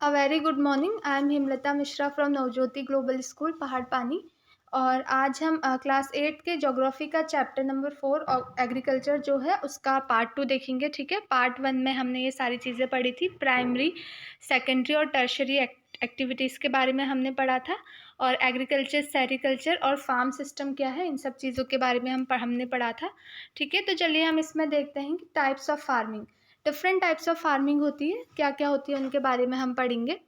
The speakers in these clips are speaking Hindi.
A very good morning. I am Himlata Mishra from Navjyoti global school पहाड़ पानी। और आज हम क्लास 8 के ज्योग्राफी का चैप्टर नंबर 4 और एग्रीकल्चर जो है उसका पार्ट 2 देखेंगे। ठीक है, पार्ट 1 में हमने ये सारी चीज़ें पढ़ी थी, प्राइमरी, सेकेंडरी और टर्शरी एक्टिविटीज़ के बारे में हमने पढ़ा था। और एग्रीकल्चर, सेरिकल्चर और फार्म सिस्टम क्या है, इन सब चीज़ों के बारे में हमने पढ़ा था। ठीक है, तो चलिए हम इसमें देखते हैं कि types of farming, different types of farming होती है, क्या क्या होती है उनके बारे में हम पढ़ेंगे।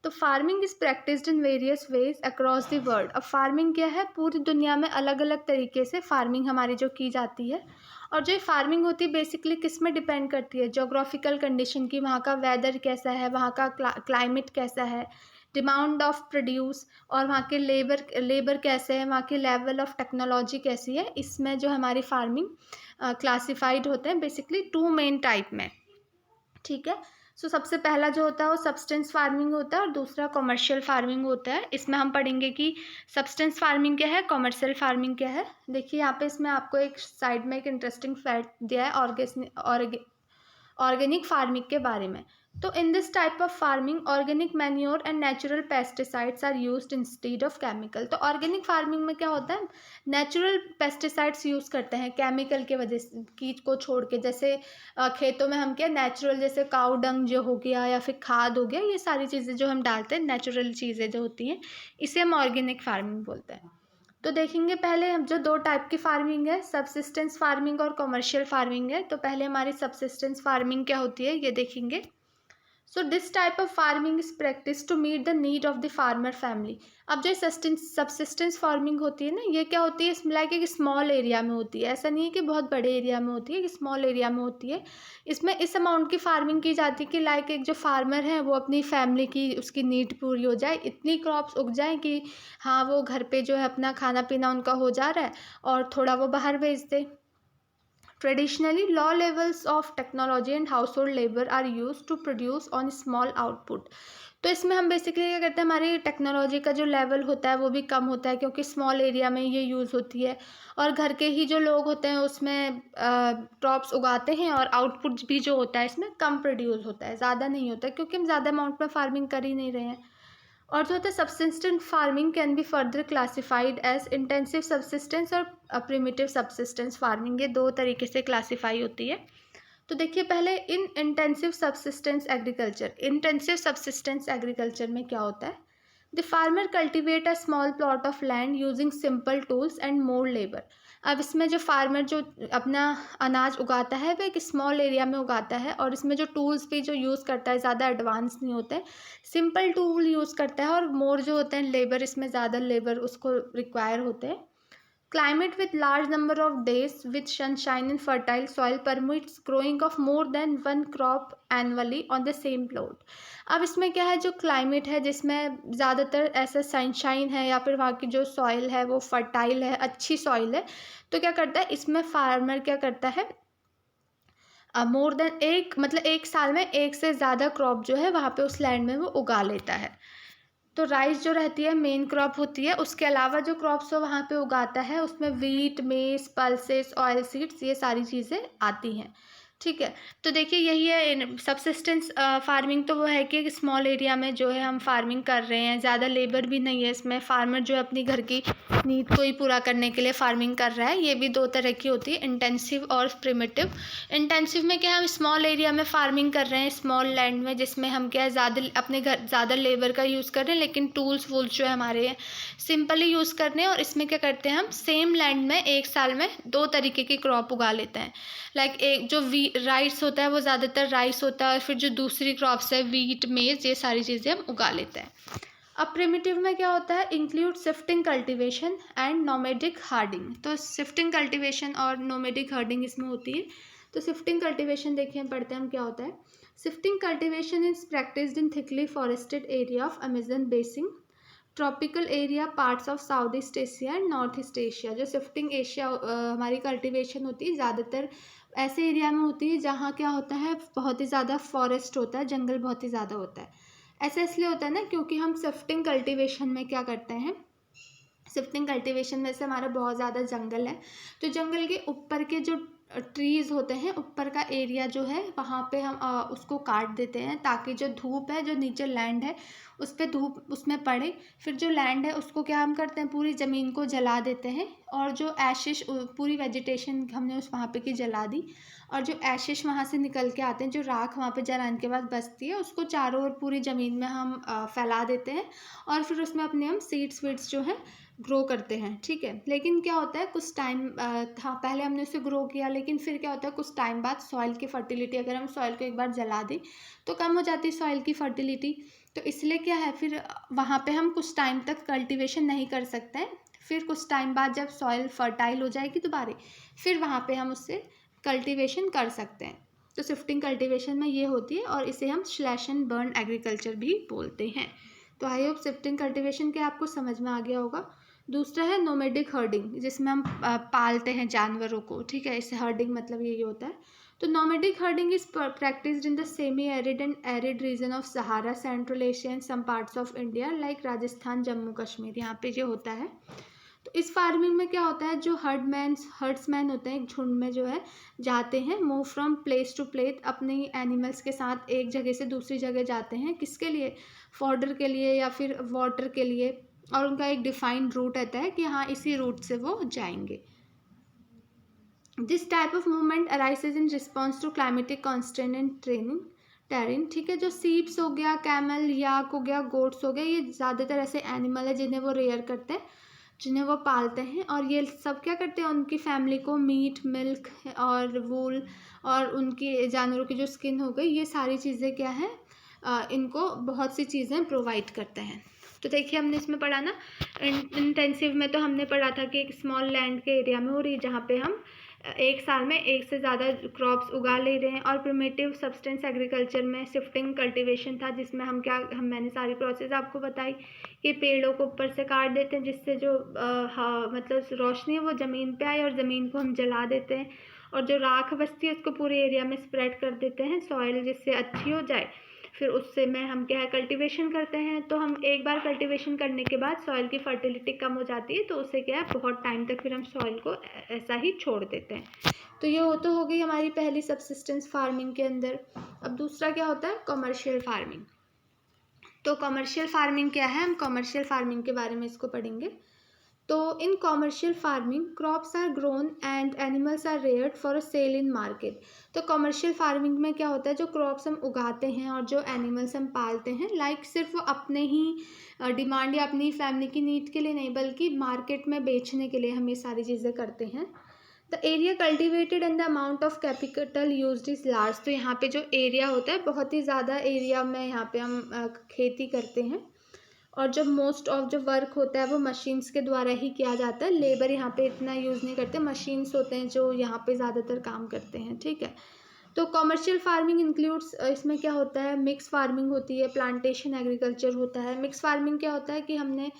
तो farming is practised in various ways across the world. अब फार्मिंग क्या है, पूरी दुनिया में अलग अलग तरीके से फार्मिंग हमारी जो की जाती है। और जो फार्मिंग होती है बेसिकली किस में डिपेंड करती है, जोग्राफिकल कंडीशन की, वहाँ का वेदर कैसा है, वहाँ का क्लाइमेट कैसा है, डिमांड ऑफ प्रोड्यूस, और वहाँ के लेबर कैसे है, वहाँ के लेवल ऑफ टेक्नोलॉजी कैसी है। इसमें जो हमारी फार्मिंग क्लासिफाइड होते हैं बेसिकली 2 मेन टाइप में। ठीक है, सो सबसे पहला जो होता है वो सब्सटेंस फार्मिंग होता है और दूसरा कॉमर्शियल फार्मिंग होता है। इसमें हम पढ़ेंगे कि सब्सटेंस फार्मिंग क्या है, कॉमर्शियल फार्मिंग क्या है। देखिए यहाँ पे इसमें आपको एक साइड में एक इंटरेस्टिंग फैक्ट दिया है ऑर्गेनिक फार्मिंग के बारे में। तो in this type of farming organic manure and natural pesticides are used instead of chemical. तो ऑर्गेनिक फार्मिंग में क्या होता है, नेचुरल पेस्टिसाइड्स यूज़ करते हैं केमिकल के वजह से, कीट को छोड़ के। जैसे खेतों में हम क्या नेचुरल, जैसे काऊ डंग जो हो गया या फिर खाद हो गया, ये सारी चीज़ें जो हम डालते हैं, नेचुरल चीज़ें जो होती हैं, इसे हम ऑर्गेनिक फार्मिंग बोलते हैं। तो देखेंगे पहले हम जो 2 टाइप की फार्मिंग है, सबसिस्टेंस फार्मिंग और कमर्शियल फार्मिंग है। तो पहले हमारी सबसिस्टेंस फार्मिंग क्या होती है ये देखेंगे। So this type of farming is practice to meet the need of the farmer family. अब जो सबसिस्टेंस फार्मिंग होती है ना, ये क्या होती है, लाइक एक स्मॉल एरिया में होती है। ऐसा नहीं है कि बहुत बड़े एरिया में होती है, कि स्मॉल एरिया में होती है। इसमें इस अमाउंट की फार्मिंग की जाती है कि लाइक एक जो फार्मर है वो अपनी फैमिली की, उसकी नीड पूरी हो जाए, इतनी क्रॉप्स उग जाए कि हाँ वो घर पे जो है अपना खाना पीना उनका हो जा रहा है और थोड़ा वो बाहर भेज दे। Traditionally, low levels of technology and household labor are used to produce on small output। तो इसमें हम बेसिकली क्या करते हैं, हमारी टेक्नोलॉजी का जो लेवल होता है वो भी कम होता है, क्योंकि स्मॉल एरिया में ये यूज़ होती है। और घर के ही जो लोग होते हैं उसमें क्रॉप्स उगाते हैं, और आउटपुट भी जो होता है इसमें कम प्रोड्यूस होता है, ज़्यादा नहीं होता है, क्योंकि हम ज़्यादा अमाउंट में फार्मिंग कर ही नहीं रहे हैं। और जो होता है subsistent farming can be further classified as intensive subsistence और प्रिमिटिव सबसिस्टेंस फार्मिंग। ये 2 तरीके से क्लासिफाई होती है। तो देखिए पहले इन इंटेंसिव सब्सिस्टेंस एग्रीकल्चर में क्या होता है, the farmer cultivate a small plot of land using simple tools and more labour. अब इसमें जो फार्मर जो अपना अनाज उगाता है वो एक स्मॉल एरिया में उगाता है, और इसमें जो टूल्स भी जो यूज़ करता है ज़्यादा एडवांस नहीं होते हैं, सिंपल टूल यूज़ करता है। और मोर जो होते हैं लेबर, इसमें ज़्यादा लेबर उसको रिक्वायर होते हैं। Climate with large number of days with sunshine and fertile soil permits growing of more than one crop annually on the same plot। अब इसमें क्या है, जो क्लाइमेट है जिसमें ज़्यादातर ऐसा सनशाइन है या फिर वहाँ की जो सॉइल है वो फर्टाइल है, अच्छी सॉइल है, तो क्या करता है इसमें फार्मर क्या करता है, मोर देन एक साल में एक से ज़्यादा क्रॉप जो है वहाँ पे उस लैंड में वो उगा लेता है। तो राइस जो रहती है मेन क्रॉप होती है, उसके अलावा जो क्रॉप्स वो वहाँ पे उगाता है उसमें wheat, mess, pulses, oil seeds, ये सारी चीज़ें आती हैं। ठीक है, तो देखिए यही है सबसिस्टेंस फार्मिंग। तो वो है कि स्मॉल एरिया में जो है हम फार्मिंग कर रहे हैं, ज़्यादा लेबर भी नहीं है इसमें, फार्मर जो है अपनी घर की नीड को ही पूरा करने के लिए फार्मिंग कर रहा है। ये भी 2 तरह की होती है, इंटेंसिव और प्रिमिटिव। इंटेंसिव में क्या है, हम स्मॉल एरिया में फार्मिंग कर रहे हैं, स्मॉल लैंड में, जिसमें हम क्या है ज़्यादा अपने घर ज़्यादा लेबर का यूज़ कर रहे हैं, लेकिन टूल्स वूल्स जो है हमारे सिंपली यूज़ करने हैं। और इसमें क्या करते हैं, हम सेम लैंड में एक साल में 2 तरीके की क्रॉप उगा लेते हैं। लाइक एक जो राइस होता है वो ज़्यादातर राइस होता है, और फिर जो दूसरी क्रॉप्स है वीट, मेज, ये सारी चीज़ें हम उगा लेते हैं। अब प्रिमिटिव में क्या होता है, include shifting cultivation and nomadic herding. तो शिफ्टिंग कल्टीवेशन और नोमेडिक हार्डिंग इसमें होती है। तो शिफ्टिंग कल्टीवेशन देखिए पढ़ते हैं हम क्या होता है। Shifting cultivation is practised in thickly forested area of Amazon basin, tropical area, parts of south east Asia and north east Asia. जो शिफ्टिंग एशिया हमारी कल्टीवेशन होती है ज़्यादातर ऐसे एरिया में होती है जहाँ क्या होता है, बहुत ही ज़्यादा फॉरेस्ट होता है, जंगल बहुत ही ज़्यादा होता है। ऐसा इसलिए होता है ना क्योंकि हम शिफ्टिंग कल्टीवेशन में क्या करते हैं, शिफ्टिंग कल्टीवेशन में से हमारा बहुत ज़्यादा जंगल है, तो जंगल के ऊपर के जो ट्रीज़ होते हैं ऊपर का एरिया जो है वहाँ पे हम उसको काट देते हैं ताकि जो धूप है जो नीचे लैंड है उस पे धूप उसमें पड़े। फिर जो लैंड है उसको क्या हम करते हैं पूरी ज़मीन को जला देते हैं और जो एशिश पूरी वेजिटेशन हमने उस वहाँ पे की जला दी और जो एशिश वहाँ से निकल के आते हैं जो राख वहाँ पे जलाने के बाद बचती है उसको चारों ओर पूरी ज़मीन में हम फैला देते हैं और फिर उसमें अपने हम सीड्स वीड्स जो है ग्रो करते हैं। ठीक है, लेकिन क्या होता है कुछ टाइम था पहले हमने उसे ग्रो किया लेकिन फिर क्या होता है कुछ टाइम बाद सॉइल की फर्टिलिटी अगर हम सॉइल को एक बार जला दें तो कम हो जाती है सॉइल की फर्टिलिटी। तो इसलिए क्या है फिर वहाँ पे हम कुछ टाइम तक कल्टीवेशन नहीं कर सकते हैं। फिर कुछ टाइम बाद जब सॉइल फर्टाइल हो जाएगी दोबारा फिर वहाँ पे हम उससे कल्टीवेशन कर सकते हैं। तो शिफ्टिंग कल्टीवेशन में ये होती है और इसे हम स्लैश एंड बर्न एग्रीकल्चर भी बोलते हैं। तो आई होप शिफ्टिंग कल्टीवेशन के आपको समझ में आ गया होगा। दूसरा है नोमैडिक हर्डिंग जिसमें हम पालते हैं जानवरों को। ठीक है, इससे हर्डिंग मतलब यही होता है। तो nomadic herding is practised in the semi arid and arid region of Sahara central Asia and some parts of India like Rajasthan Jammu Kashmir, यहाँ पे ये होता है। तो इस फार्मिंग में क्या होता है जो हर्ड्समैन होते हैं एक झुंड में जो है जाते हैं move from place to place अपने एनिमल्स के साथ एक जगह से दूसरी जगह जाते हैं किसके लिए, फॉडर के लिए या फिर वाटर के लिए। और उनका एक डिफाइंड रूट रहता है कि हाँ इसी रूट से वो जाएंगे। This type of movement arises in response to climatic constant and training terrain. ठीक है, जो सीप्स हो गया, कैमल, याक हो गया, गोट्स हो गया, ये ज़्यादातर ऐसे एनिमल है जिन्हें वो रेयर करते हैं, जिन्हें वो पालते हैं। और ये सब क्या करते हैं उनकी फैमिली को मीट, मिल्क और वूल और उनकी जानवरों की जो स्किन हो गई ये सारी चीज़ें क्या है इनको बहुत सी चीज़ें प्रोवाइड करते हैं। तो देखिए हमने इसमें पढ़ा ना इंटेंसिव में तो हमने पढ़ा था कि एक स्मॉल लैंड के एरिया में हो रही है जहाँ पे हम एक साल में एक से ज़्यादा क्रॉप्स उगा ले रहे हैं। और प्रिमिटिव सब्सटेंस एग्रीकल्चर में शिफ्टिंग कल्टीवेशन था जिसमें मैंने सारी प्रोसेस आपको बताई कि पेड़ों को ऊपर से काट देते हैं जिससे जो मतलब रोशनी है वो ज़मीन पे आए और ज़मीन को हम जला देते हैं और जो राख बचती है उसको पूरे एरिया में स्प्रेड कर देते हैं सॉइल जिससे अच्छी हो जाए। फिर उससे में हम क्या है कल्टीवेशन करते हैं। तो हम एक बार कल्टीवेशन करने के बाद सॉइल की फर्टिलिटी कम हो जाती है तो उससे क्या है बहुत टाइम तक फिर हम सॉइल को ऐसा ही छोड़ देते हैं। तो ये तो हो गई हमारी पहली सब्सिस्टेंस फार्मिंग के अंदर। अब दूसरा क्या होता है कमर्शियल फार्मिंग। तो कमर्शियल फार्मिंग क्या है, हम कमर्शियल फार्मिंग के बारे में इसको पढ़ेंगे। तो in commercial farming crops are grown and animals are reared for a sale in market. तो कॉमर्शियल फार्मिंग में क्या होता है जो क्रॉप्स हम उगाते हैं और जो एनिमल्स हम पालते हैं लाइक सिर्फ वो अपने ही डिमांड या अपनी फैमिली की नीड के लिए नहीं बल्कि मार्केट में बेचने के लिए हम ये सारी चीज़ें करते हैं। The area cultivated and the amount of capital used is large. तो यहाँ पे जो एरिया होता है बहुत ही ज़्यादा एरिया में यहाँ पे हम खेती करते हैं और जब मोस्ट ऑफ जो वर्क होता है वो मशीन्स के द्वारा ही किया जाता है। लेबर यहाँ पे इतना यूज़ नहीं करते, मशीन्स होते हैं जो यहाँ पे ज़्यादातर काम करते हैं। ठीक है, तो कमर्शियल फार्मिंग इंक्लूड्स इसमें क्या होता है मिक्स फार्मिंग होती है, प्लांटेशन एग्रीकल्चर होता है। मिक्स फार्मिंग क्या होता है कि हमने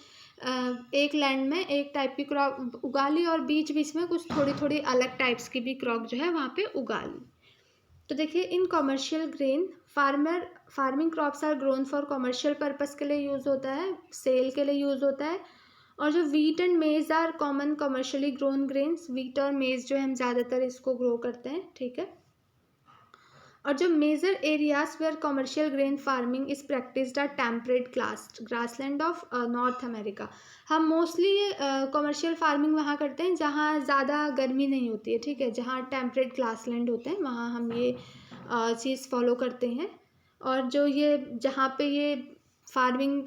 एक लैंड में एक टाइप की क्रॉप उगा ली और बीच बीच में कुछ थोड़ी थोड़ी अलग टाइप्स की भी क्रॉप जो है वहाँ पे उगा ली। तो देखिए in commercial grain farming crops are grown for commercial purpose के लिए यूज़ होता है, सेल के लिए यूज़ होता है। और जो wheat and maize are common commercially grown grains, wheat और मेज जो है हम ज़्यादातर इसको ग्रो करते हैं। ठीक है, और जो major areas where commercial grain farming is practised are temperate grassland of North America. हम मोस्टली कमर्शियल फार्मिंग वहाँ करते हैं जहाँ ज़्यादा गर्मी नहीं होती है। ठीक है, जहाँ टेम्परेट ग्रासलैंड होते हैं वहाँ हम ये चीज़ फॉलो करते हैं। और जो ये जहाँ पे ये फार्मिंग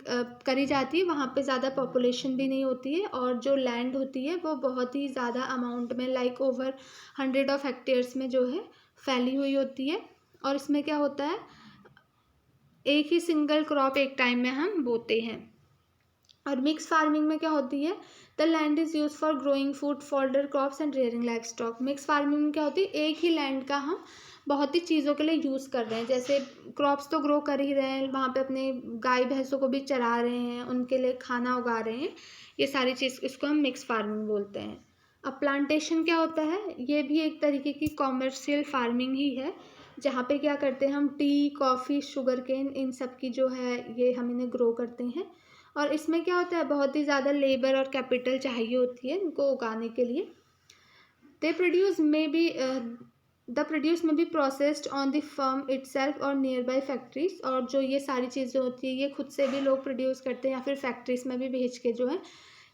करी जाती है वहाँ पे ज़्यादा पॉपुलेशन भी नहीं होती है और जो लैंड होती है वो बहुत ही ज़्यादा अमाउंट में लाइक ओवर 100 ऑफ हेक्टेयर्स में जो है फैली हुई होती है। और इसमें क्या होता है एक ही सिंगल क्रॉप एक टाइम में हम बोते हैं। और मिक्स फार्मिंग में क्या होती है the land is use for growing food Falder crops and rearing life stock. Mix farming में क्या होती है एक ही लैंड का हम बहुत ही चीज़ों के लिए यूज़ कर रहे हैं, जैसे क्रॉप्स तो ग्रो कर ही रहे हैं वहाँ पे अपने गाय भैंसों को भी चरा रहे हैं, उनके लिए खाना उगा रहे हैं, ये सारी चीज़ इसको हम मिक्स फार्मिंग बोलते हैं। अब प्लांटेशन क्या होता है, ये भी एक तरीके की कॉमर्शियल फार्मिंग ही है जहाँ पे क्या करते हैं हम टी, कॉफ़ी, शुगर केन इन सब की जो है ये हम इन्हें ग्रो करते हैं। और इसमें क्या होता है बहुत ही ज़्यादा लेबर और कैपिटल चाहिए होती है इनको उगाने के लिए। They produce may be the produce may be processed on the farm itself और नियर बाई फैक्ट्रीज, और जो ये सारी चीज़ें होती है ये खुद से भी लोग प्रोड्यूस करते हैं या फिर फैक्ट्रीज में भी भेज के जो है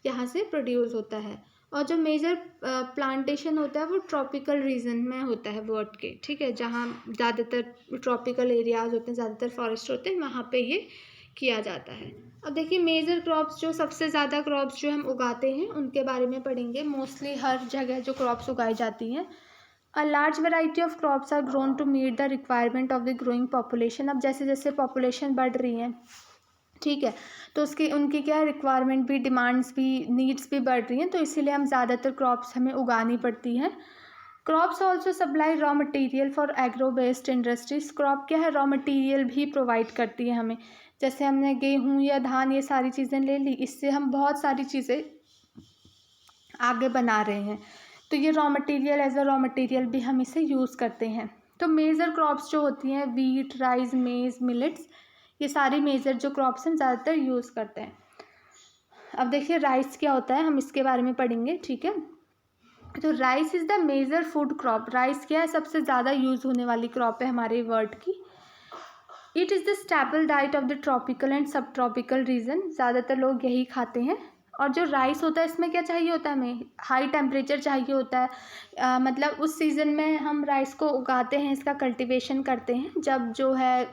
यहाँ से प्रोड्यूस होता है। और जो मेजर प्लांटेशन होता है वो ट्रॉपिकल रीजन में होता है वर्ल्ड के, ठीक है, जहाँ ज़्यादातर ट्रॉपिकल एरियाज होते हैं, ज़्यादातर फॉरेस्ट होते हैं, वहाँ पे ये किया जाता है। अब देखिए मेजर क्रॉप्स, जो सबसे ज़्यादा क्रॉप्स जो हम उगाते हैं उनके बारे में पढ़ेंगे। मोस्टली हर जगह जो क्रॉप्स उगाई जाती हैं, a large variety of crops are grown to meet the requirement of the growing population. अब जैसे जैसे पॉपुलेशन बढ़ रही है, ठीक है, तो उसकी उनकी क्या है, रिक्वायरमेंट भी, डिमांड्स भी, नीड्स भी बढ़ रही हैं, तो इसीलिए हम ज़्यादातर क्रॉप्स हमें उगानी पड़ती हैं। Crops also supply raw material for agro based industries. Crop क्या है, रॉ मटेरियल भी प्रोवाइड करती है हमें। जैसे हमने गेहूँ या धान ये सारी चीज़ें ले ली, इससे हम बहुत सारी चीज़ें आगे बना रहे हैं, तो ये raw material, as a raw material भी हम इसे यूज़ करते हैं। तो मेजर क्रॉप्स जो होती हैं, वीट, राइस, मेज, मिलेट्स, ये सारी मेजर जो क्रॉप्स हम ज़्यादातर यूज़ करते हैं। अब देखिए राइस क्या होता है, हम इसके बारे में पढ़ेंगे, ठीक है। तो rice is the major food crop. Rice क्या है, सबसे ज़्यादा यूज़ होने वाली क्रॉप है हमारे वर्ल्ड की। It is the staple diet of the tropical and सब ट्रॉपिकल रीजन। ज़्यादातर लोग यही खाते हैं। और जो राइस होता है इसमें क्या चाहिए होता है, हमें हाई टेम्परेचर चाहिए होता है। मतलब उस सीज़न में हम राइस को उगाते हैं, इसका कल्टीवेशन करते हैं, जब जो है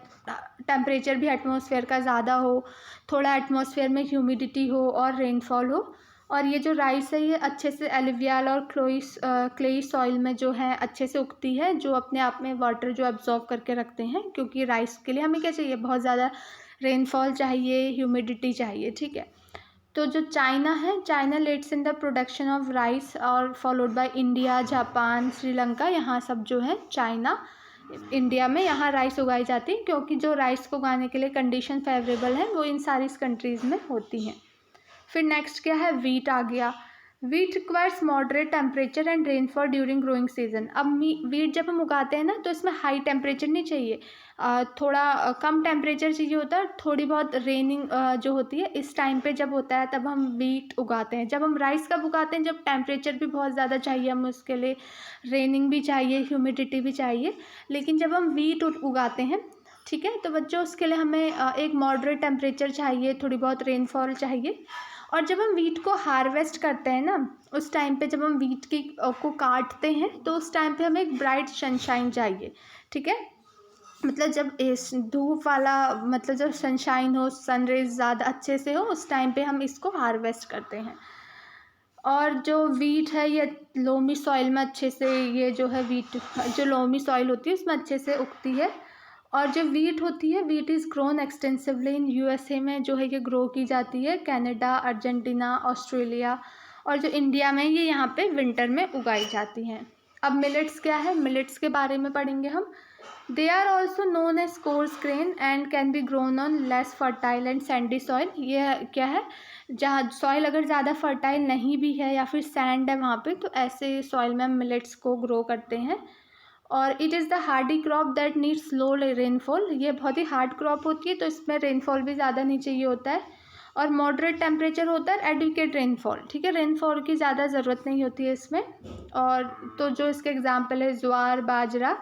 टेम्परेचर भी एटमॉस्फेयर का ज़्यादा हो, थोड़ा एटमॉस्फेयर में ह्यूमिडिटी हो और रेनफॉल हो। और ये जो राइस है ये अच्छे से एलुवियल और क्लेई सॉइल में जो है अच्छे से उगती है, जो अपने आप में वाटर जो एब्जॉर्ब करके रखते हैं, क्योंकि राइस के लिए हमें क्या चाहिए, बहुत ज़्यादा रेनफॉल चाहिए, ह्यूमिडिटी चाहिए, ठीक है। तो जो चाइना है, China leads in the production of rice और followed by India, Japan, Sri Lanka. यहाँ सब जो है चाइना, इंडिया में यहाँ राइस उगाई जाती है, क्योंकि जो राइस को उगाने के लिए कंडीशन फेवरेबल है वो इन सारी कंट्रीज़ में होती हैं। फिर नेक्स्ट क्या है, वीट आ गया। Wheat requires moderate temperature and rainfall during growing season. अब वीट जब हम उगाते हैं ना, तो इसमें हाई टेम्परेचर नहीं चाहिए, थोड़ा कम टेम्परेचर चाहिए होता है। थोड़ी बहुत रेनिंग जो होती है इस टाइम पे जब होता है, तब हम वीट उगाते हैं। जब हम राइस कब उगाते हैं, जब टेम्परेचर भी बहुत ज़्यादा चाहिए, हमें उसके लिए रेनिंग भी चाहिए, ह्यूमिडिटी भी चाहिए। लेकिन जब हम वीट उगाते हैं, ठीक है, तो बच्चों उसके लिए हमें एक मॉडरेट टेम्परेचर चाहिए, थोड़ी बहुत रेनफॉल चाहिए। और जब हम वीट को हार्वेस्ट करते हैं ना, उस टाइम पे जब हम वीट की को काटते हैं, तो उस टाइम पे हमें एक ब्राइट सनशाइन चाहिए, ठीक है। मतलब जब इस धूप वाला, मतलब जब सनशाइन हो, सन रेज ज़्यादा अच्छे से हो, उस टाइम पे हम इसको हार्वेस्ट करते हैं। और जो वीट है ये लोमी सॉइल में अच्छे से, ये जो है वीट जो लोमी सॉइल होती है उसमें अच्छे से उगती है। और जो वीट होती है, wheat is grown extensively in USA में जो है ये ग्रो की जाती है, कनाडा, अर्जेंटीना, ऑस्ट्रेलिया। और जो इंडिया में ये यहाँ पे विंटर में उगाई जाती हैं। अब मिलेट्स क्या है, मिलेट्स के बारे में पढ़ेंगे हम। They are also known as coarse grain and can be grown on less fertile and sandy soil. ये क्या है, जहाँ सॉइल अगर ज़्यादा फर्टाइल नहीं भी है या फिर सैंड है वहाँ पे, तो ऐसे सॉइल में हम मिलेट्स को ग्रो करते हैं। और it is the Hardy crop that needs low rainfall. ये बहुत ही हार्ड क्रॉप होती है, तो इसमें रेनफॉल भी ज़्यादा नहीं चाहिए होता है। और मॉडरेट टेम्परेचर होता है, एडुकेट रेनफॉल, ठीक है, रेनफॉल की ज़्यादा ज़रूरत नहीं होती है इसमें। और तो जो इसके एग्जांपल है, ज्वार, बाजरा,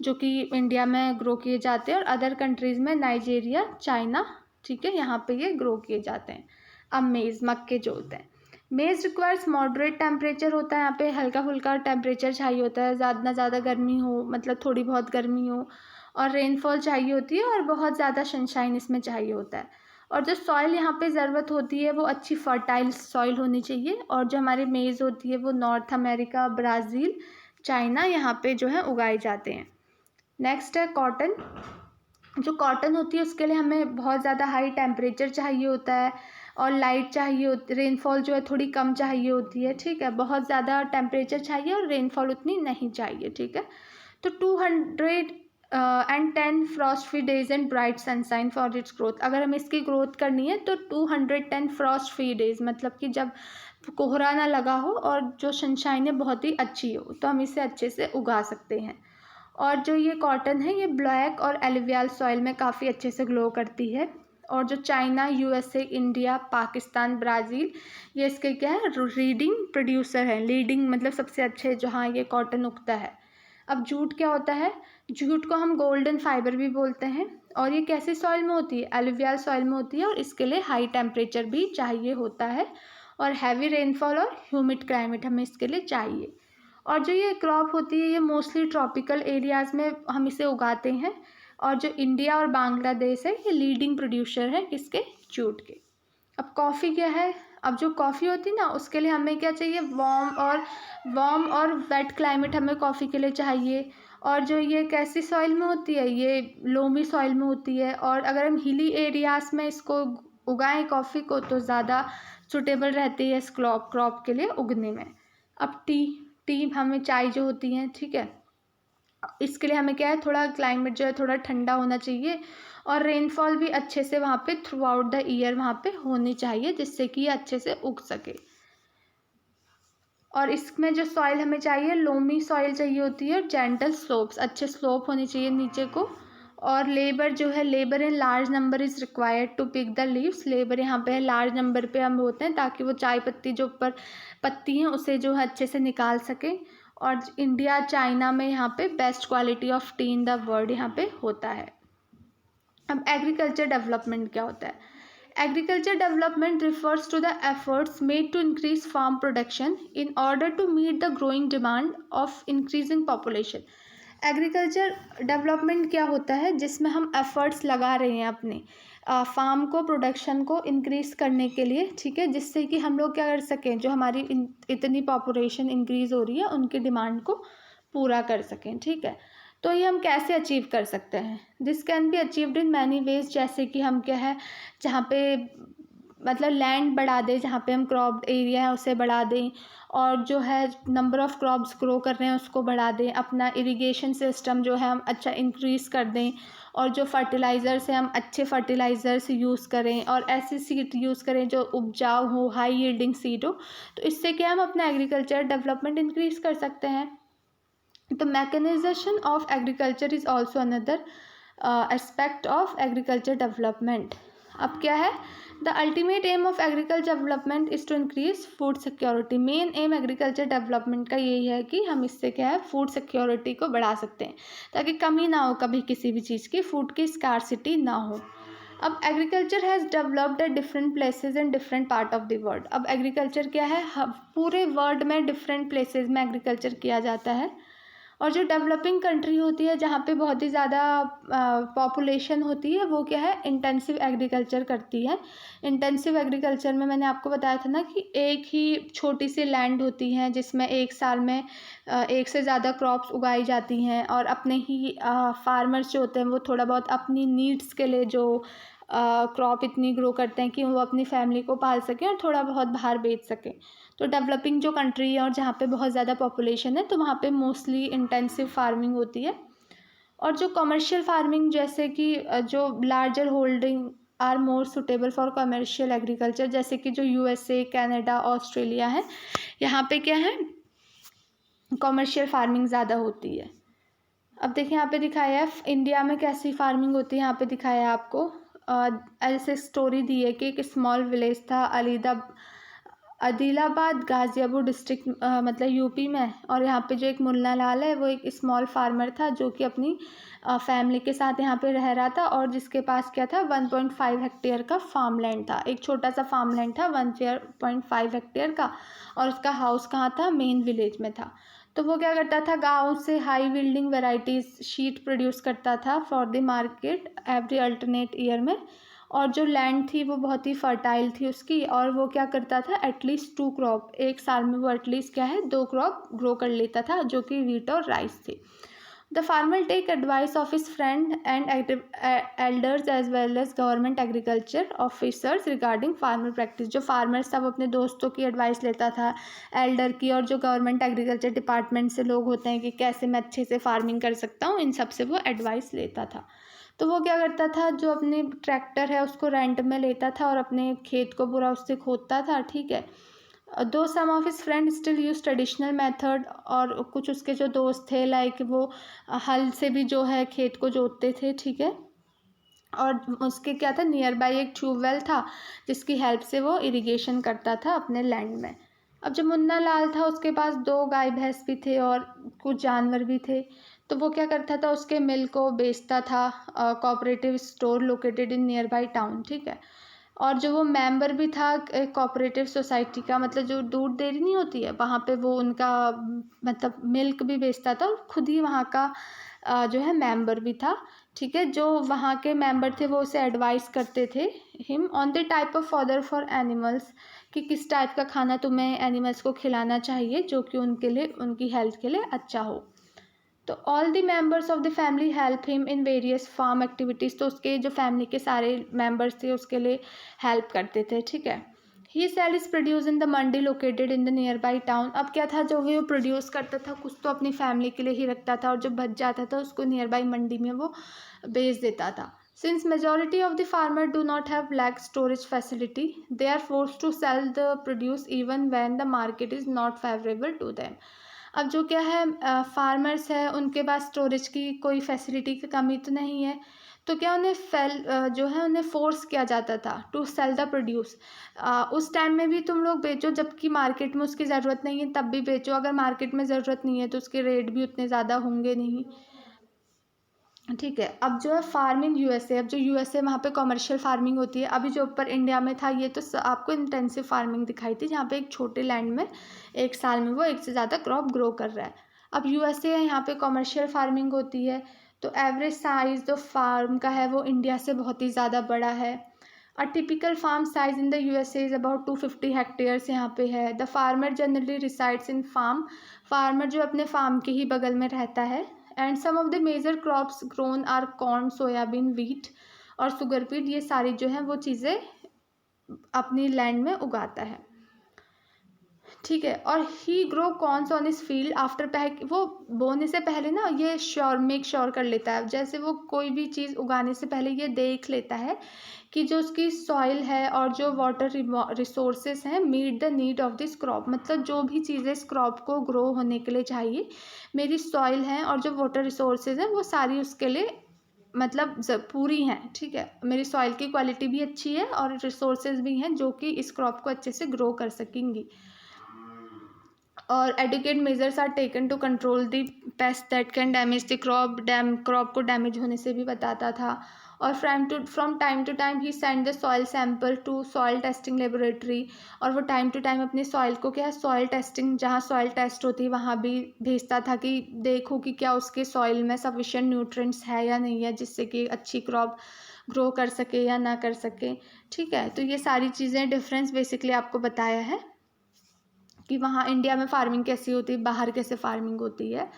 जो कि इंडिया में ग्रो किए जाते हैं, और अदर कंट्रीज़ में नाइजीरिया, चाइना, ठीक है, यहाँ पे ये ग्रो किए जाते हैं। अब मेज़, मक्के जो होते हैं, मेज़ रिक्वायर्स मॉडरेट टेम्परेचर होता है, यहाँ पे हल्का फुल्का टेम्परेचर चाहिए होता है, ना ज़्यादा गर्मी हो, मतलब थोड़ी बहुत गर्मी हो, और रेनफॉल चाहिए होती है, और बहुत ज़्यादा सनशाइन इसमें चाहिए होता है। और जो सॉइल यहाँ पे ज़रूरत होती है वो अच्छी फर्टाइल सॉइल होनी चाहिए। और जो हमारी मेज़ होती है वो नॉर्थ अमेरिका, ब्राज़ील, चाइना, यहाँ पे जो है उगाए जाते हैं। नेक्स्ट है कॉटन। जो कॉटन होती है उसके लिए हमें बहुत ज़्यादा हाई टेम्परेचर चाहिए होता है, और लाइट चाहिए होती, रेनफॉल जो है थोड़ी कम चाहिए होती है, ठीक है, बहुत ज़्यादा टेम्परेचर चाहिए और रेनफॉल उतनी नहीं चाहिए, ठीक है। तो 210 Frost free days and bright sunshine for its growth. अगर हमें इसकी ग्रोथ करनी है तो 210 फ्रॉस्ट फ्री डेज, मतलब कि जब कोहरा ना लगा हो और जो सनशाइन है बहुत ही अच्छी हो, तो हम इसे अच्छे से उगा सकते हैं। और जो ये कॉटन है ये ब्लैक और एलुवियल सॉइल में काफ़ी अच्छे से ग्लो करती है। और जो China, USA, India, Pakistan, Brazil, ये इसके क्या है, रीडिंग प्रोड्यूसर है। लीडिंग मतलब सबसे अच्छे जहाँ ये कॉटन उगता है। अब जूट क्या होता है? जूट को हम गोल्डन फाइबर भी बोलते हैं। और ये कैसी सॉइल में होती है? एलुवियल सॉइल में होती है, और इसके लिए हाई टेम्परेचर भी चाहिए होता है, और हैवी रेनफॉल और ह्यूमिड क्लाइमेट हमें इसके लिए चाहिए। और जो ये क्रॉप होती है, ये मोस्टली ट्रॉपिकल एरियाज़ में हम इसे उगाते हैं। और जो इंडिया और बांग्लादेश है, ये लीडिंग प्रोड्यूसर है किसके? जूट के। अब कॉफ़ी क्या है? अब जो कॉफ़ी होती है ना, उसके लिए हमें क्या चाहिए? वार्म और वेट क्लाइमेट हमें कॉफ़ी के लिए चाहिए। और जो ये कैसी सॉइल में होती है? ये लोमी सॉइल में होती है। और अगर हम हिली एरियाज़ में इसको उगाएं कॉफ़ी को, तो ज़्यादा सुटेबल रहती है इस क्रॉप के लिए उगने में। अब टी हमें चाय जो होती है, ठीक है, इसके लिए हमें क्या है? थोड़ा क्लाइमेट जो है थोड़ा ठंडा होना चाहिए, और रेनफॉल भी अच्छे से वहाँ पे थ्रू आउट द ईयर वहाँ पे होनी चाहिए, जिससे कि ये अच्छे से उग सके। और इसमें जो सॉइल हमें चाहिए, लोमी सॉइल चाहिए होती है, और जेंटल स्लोप्स, अच्छे स्लोप होनी चाहिए नीचे को। और लेबर जो है, labour in large number is required to pick the leaves. Labour यहाँ पे लार्ज नंबर पे हम होते हैं, ताकि वो चाय पत्ती जो ऊपर पत्ती हैं उसे जो है अच्छे से निकाल सकें। और इंडिया, चाइना में यहाँ पे best quality of T in the world यहाँ पे होता है। अब एग्रीकल्चर डेवलपमेंट क्या होता है? Agriculture development refers to the efforts made to increase farm production in order to meet the growing demand of increasing population. Agriculture development क्या होता है? जिसमें हम एफर्ट्स लगा रहे हैं अपने फार्म को, प्रोडक्शन को इंक्रीज़ करने के लिए, ठीक है, जिससे कि हम लोग क्या कर सकें, जो हमारी इतनी पॉपुलेशन इंक्रीज़ हो रही है उनकी डिमांड को पूरा कर सकें, ठीक है। तो ये हम कैसे अचीव कर सकते हैं? This can be achieved in many ways. जैसे कि हम क्या है, जहाँ पे मतलब लैंड बढ़ा दें, जहाँ पे हम क्रॉप एरिया है उसे बढ़ा दें, और जो है नंबर ऑफ़ क्रॉप्स ग्रो कर रहे हैं उसको बढ़ा दें, अपना इरिगेशन सिस्टम जो है हम अच्छा इंक्रीज़ कर दें, और जो फर्टिलाइज़र्स हैं हम अच्छे फर्टिलाइज़र्स यूज़ करें, और ऐसी सीड यूज़ करें जो उपजाऊ हो, हाई यील्डिंग सीड हो। तो इससे क्या हम अपना एग्रीकल्चर डेवलपमेंट इंक्रीज़ कर सकते हैं। The mechanization of agriculture is also another aspect of agriculture development. अब क्या है? The ultimate aim of agriculture development is to increase food security. Main M agriculture development का यही है कि हम इससे क्या है, फूड सिक्योरिटी को बढ़ा सकते हैं, ताकि कमी ना हो कभी किसी भी चीज़ की, फूड की स्कार्सिटी ना हो। अब agriculture has developed at different places in different part of the world. अब एग्रीकल्चर क्या है, पूरे वर्ल्ड में डिफरेंट प्लेसेस में एग्रीकल्चर किया जाता है। और जो डेवलपिंग कंट्री होती है, जहाँ पे बहुत ही ज़्यादा पॉपुलेशन होती है, वो क्या है, इंटेंसिव एग्रीकल्चर करती है। इंटेंसिव एग्रीकल्चर में मैंने आपको बताया था ना कि एक ही छोटी सी लैंड होती है, जिसमें एक साल में एक से ज़्यादा क्रॉप्स उगाई जाती हैं, और अपने ही फार्मर्स जो होते हैं वो थोड़ा बहुत अपनी नीड्स के लिए जो क्रॉप इतनी ग्रो करते हैं कि वो अपनी फैमिली को पाल सकें और थोड़ा बहुत बाहर बेच सकें। तो डेवलपिंग जो कंट्री है और जहाँ पे बहुत ज़्यादा पॉपुलेशन है, तो वहाँ पे मोस्टली इंटेंसिव फार्मिंग होती है। और जो कमर्शियल फार्मिंग, जैसे कि जो larger holding are more suitable for commercial agriculture, जैसे कि जो यूएसए, कनाडा, ऑस्ट्रेलिया है, यहाँ पे क्या है, कमर्शियल फार्मिंग ज़्यादा होती है। अब देखिए यहाँ पे दिखाया है इंडिया में कैसी फार्मिंग होती है। यहाँ पे दिखाया है आपको ऐसे स्टोरी दी है कि एक स्मॉल विलेज था आदिलाबाद गाज़ियाबाद डिस्ट्रिक्ट, मतलब यूपी में। और यहाँ पे जो एक मुन्ना लाल है, वो एक स्मॉल फार्मर था जो कि अपनी फैमिली के साथ यहाँ पे रह रहा था, और जिसके पास क्या था, 1.5 हेक्टेयर का फार्म लैंड था। एक छोटा सा फार्म लैंड था 1.5 हेक्टेयर का, और उसका हाउस कहाँ था, मेन विलेज में था। तो वो क्या करता था, गाँव से high building varieties sheet produce करता था for the market every alternate year में। और जो लैंड थी वो बहुत ही फर्टाइल थी उसकी, और वो क्या करता था, एटलीस्ट 2 क्रॉप एक साल में वो एटलीस्ट क्या है 2 क्रॉप ग्रो कर लेता था, जो कि वीट और राइस थे। The farmer take advice of his friend and elders as well as government agriculture officers regarding farmer practice. जो फार्मर्स था वो अपने दोस्तों की एडवाइस लेता था, एल्डर की, और जो गवर्नमेंट एग्रीकल्चर डिपार्टमेंट से लोग होते हैं कि कैसे मैं अच्छे से फार्मिंग कर सकता हूँ, इन सब से वो एडवाइस लेता था। तो वो क्या करता था, जो अपने ट्रैक्टर है उसको रेंट में लेता था और अपने खेत को पूरा उससे खोदता था, ठीक है। Though some of his friend still use traditional method, और कुछ उसके जो दोस्त थे लाइक वो हल से भी जो है खेत को जोतते थे, ठीक है। और उसके क्या था, नियर बाई एक ट्यूबवेल था जिसकी हेल्प से वो इरिगेशन करता था अपने लैंड में। अब जब मुन्ना लाल था उसके पास 2 गाय भैंस भी थे और कुछ जानवर भी थे, तो वो क्या करता था, उसके मिल्क को बेचता था cooperative store located in near by town, ठीक है। और जो वो मेंबर भी था कोऑपरेटिव सोसाइटी का, मतलब जो दूध डेयरी नहीं होती है वहाँ पे वो उनका मतलब मिल्क भी बेचता था, और खुद ही वहाँ का जो है मेंबर भी था, ठीक है। जो वहाँ के मेंबर थे वो उसे एडवाइस करते थे him on the type of father for animals, कि किस टाइप का खाना तुम्हें एनिमल्स को खिलाना चाहिए जो कि उनके लिए, उनकी हेल्थ के लिए अच्छा हो। तो all the members of the family help him in various farm activities, तो उसके जो फैमिली के सारे मेंबर्स थे उसके लिए हेल्प करते थे, ठीक है। He sell is produce in the mandi located in the nearby town. अब क्या था, जो भी वो प्रोड्यूस करता था कुछ तो अपनी फैमिली के लिए ही रखता था, और जो बच जाता था उसको नियर बाई मंडी में वो बेच देता था। Since majority of the farmer do not have lack storage facility, they are force to sell the produce even when the market is not favourable to them. अब जो क्या है, फार्मर्स है उनके पास स्टोरेज की कोई फैसिलिटी की कमी तो नहीं है, तो क्या उन्हें जो है उन्हें फोर्स किया जाता था टू सेल द प्रोड्यूस। उस टाइम में भी तुम लोग बेचो जबकि मार्केट में उसकी ज़रूरत नहीं है, तब भी बेचो। अगर मार्केट में ज़रूरत नहीं है तो उसके रेट भी उतने ज़्यादा होंगे नहीं, ठीक है। अब जो है फार्म इन यूएसए, अब जो यूएसए वहाँ पे कॉमर्शियल फार्मिंग होती है। अभी जो ऊपर इंडिया में था ये तो आपको इंटेंसिव फार्मिंग दिखाई थी, जहाँ पे एक छोटे लैंड में एक साल में वो एक से ज़्यादा क्रॉप ग्रो कर रहा है। अब यूएसए है, यहाँ पे कॉमर्शियल फार्मिंग होती है, तो एवरेज साइज जो फार्म का है वो इंडिया से बहुत ही ज़्यादा बड़ा है। A typical farm size in the USA is about 250 hectares यहाँ पे है। The farmer generally resides in farm, farmer जो अपने फार्म के ही बगल में रहता है। And some of the major crops grown are corn, soybean, wheat और सुगर पीट, ये सारी जो है वो चीज़ें अपनी लैंड में उगाता है, ठीक है। और ही ग्रो कॉर्न्स ऑन इस फील्ड आफ्टर पैक, वो बोने से पहले ना ये मेक श्योर कर लेता है, जैसे वो कोई भी चीज़ उगाने से पहले ये देख लेता है कि जो उसकी सॉइल है और जो वाटर रिसोर्सेज हैं meet the need of this crop, मतलब जो भी चीज़ें इस क्रॉप को ग्रो होने के लिए चाहिए, मेरी सॉइल है और जो वाटर रिसोर्सेज हैं वो सारी उसके लिए मतलब पूरी हैं, ठीक है। मेरी सॉइल की क्वालिटी भी अच्छी है और रिसोर्सेज भी हैं जो कि इस क्रॉप को अच्छे से ग्रो कर सकेंगी। और adequate measures are taken to control the pest that can damage the crop को डैमेज होने से भी बताता था। और फ्रॉम टाइम टू टाइम ही send the soil sample to soil testing laboratory, और वो टाइम टू टाइम अपनी सॉइल को क्या है, सॉइल टेस्टिंग जहाँ सॉइल टेस्ट होती है वहाँ भी भेजता था कि देखो कि क्या उसके सॉइल में सफिशिएंट न्यूट्रिएंट्स है या नहीं है, जिससे कि अच्छी क्रॉप ग्रो कर सके या ना कर सके, ठीक है। तो ये सारी चीज़ें डिफरेंस बेसिकली आपको बताया है कि वहाँ इंडिया में फार्मिंग कैसी होती है, बाहर कैसे फार्मिंग होती है।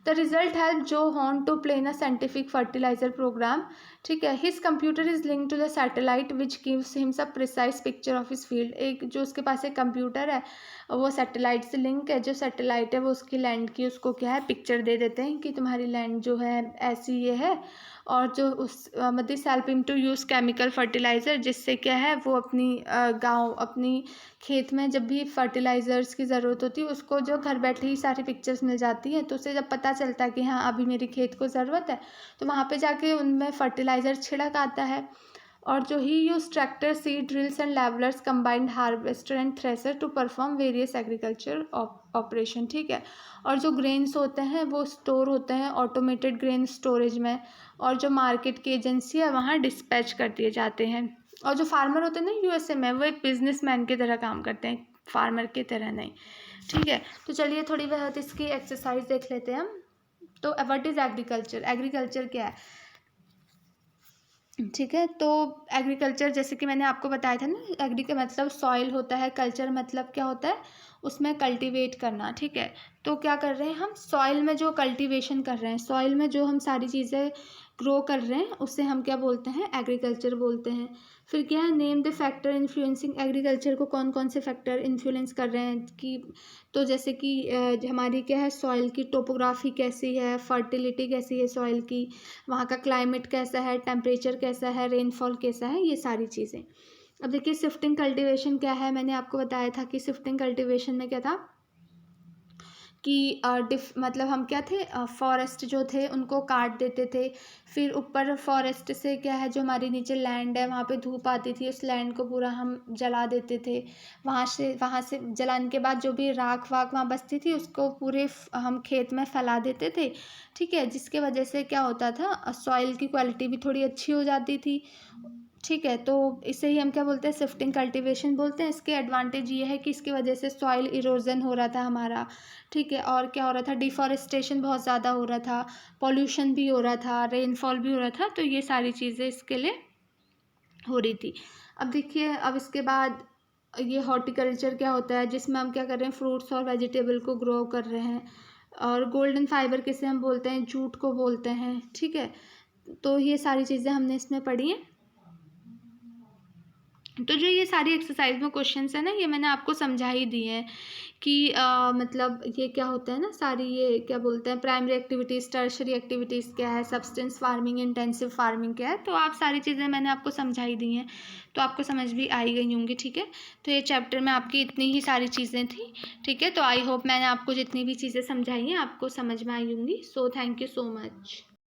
The result help John to plan a scientific fertiliser programme, ठीक है। His computer is link to the satellite which gives him सब precise picture of his field, एक जो उसके पास एक कंप्यूटर है वो सैटेलाइट से लिंक है, जो सैटेलाइट है वो उसकी लैंड की उसको क्या है पिक्चर दे देते हैं कि तुम्हारी लैंड जो है ऐसी ये है। और जो उस this help him to use chemical fertiliser, जिससे क्या है वो अपनी गाँव अपनी खेत में जब भी फर्टिलाइज़र्स की ज़रूरत होती है उसको जो घर बैठे ही सारी पिक्चर्स मिल जाती हैं, तो उसे जब पता चलता है कि हाँ अभी मेरी खेत को ज़रूरत है तो वहाँ पे जाके उनमें फर्टिलाइज़र छिड़क आता है। और जो ही use tractor, seed drills and levellers, combined harvester and thresher to perform various agriculture operation, ठीक है। और जो ग्रेन्स होते हैं वो स्टोर होते हैं ऑटोमेटेड ग्रेन स्टोरेज में, और जो मार्केट की एजेंसी है वहाँ डिस्पैच कर दिए जाते हैं। और जो फार्मर होते हैं ना यूएसए में, वो एक बिजनेसमैन की तरह काम करते हैं, फार्मर की तरह नहीं, ठीक है। तो चलिए थोड़ी बहुत इसकी एक्सरसाइज देख लेते हैं हम। तो व्हाट इज़ एग्रीकल्चर, एग्रीकल्चर क्या है, ठीक है। तो एग्रीकल्चर जैसे कि मैंने आपको बताया था ना, एग्री का मतलब सॉइल होता है, कल्चर मतलब क्या होता है, उसमें कल्टीवेट करना, ठीक है। तो क्या कर रहे हैं हम, सॉइल में जो कल्टीवेशन कर रहे हैं, सॉइल में जो हम सारी चीज़ें ग्रो कर रहे हैं उसे हम क्या बोलते हैं, एग्रीकल्चर बोलते हैं। फिर क्या है, name the factor influencing agriculture, को कौन कौन से फैक्टर इन्फ्लुएंस कर रहे हैं कि, तो जैसे कि हमारी क्या है सॉइल की टोपोग्राफी कैसी है, फर्टिलिटी कैसी है सॉइल की, वहाँ का क्लाइमेट कैसा है, टेम्परेचर कैसा है, रेनफॉल कैसा है, ये सारी चीज़ें। अब देखिए शिफ्टिंग कल्टीवेशन क्या है, मैंने आपको बताया था कि शिफ्टिंग कल्टीवेशन में क्या था कि मतलब हम क्या थे, फॉरेस्ट जो थे उनको काट देते थे। फिर ऊपर फॉरेस्ट से क्या है, जो हमारी नीचे लैंड है वहाँ पे धूप आती थी, उस लैंड को पूरा हम जला देते थे। वहाँ से जलाने के बाद जो भी राख वाख वहाँ बचती थी उसको पूरे हम खेत में फैला देते थे। ठीक है, जिसके वजह से क्या होता था, सॉइल की क्वालिटी भी थोड़ी अच्छी हो जाती थी। ठीक है, तो इसे ही हम क्या बोलते हैं, शिफ्टिंग कल्टीवेशन बोलते हैं। इसके एडवांटेज ये है कि इसकी वजह से सॉइल इरोजन हो रहा था हमारा। ठीक है, और क्या हो रहा था, डिफॉरेस्टेशन बहुत ज़्यादा हो रहा था, पॉल्यूशन भी हो रहा था, रेनफॉल भी हो रहा था। तो ये सारी चीज़ें इसके लिए हो रही थी। अब देखिए, अब इसके बाद ये हॉर्टिकल्चर क्या होता है, जिसमें हम क्या कर रहे हैं, फ्रूट्स और वेजिटेबल को ग्रो कर रहे हैं। और गोल्डन फाइबर किसे हम बोलते हैं, जूट को बोलते हैं। ठीक है, तो ये सारी चीज़ें हमने इसमें पढ़ी हैं। तो जो ये सारी एक्सरसाइज में क्वेश्चंस है ना, ये मैंने आपको समझा ही दिए हैं कि मतलब ये क्या होता है ना, सारी ये क्या बोलते हैं, प्राइमरी एक्टिविटीज़, टर्शरी एक्टिविटीज़ क्या है, सब्सटेंस फार्मिंग, इंटेंसिव फार्मिंग क्या है। तो आप सारी चीज़ें मैंने आपको समझा ही दी हैं, तो आपको समझ भी आई गई होंगी। ठीक है, तो ये चैप्टर में आपकी इतनी ही सारी चीज़ें थी। ठीक है, तो आई होप मैंने आपको जितनी भी चीज़ें समझाई हैं आपको समझ में आई होंगी। So thank you so much.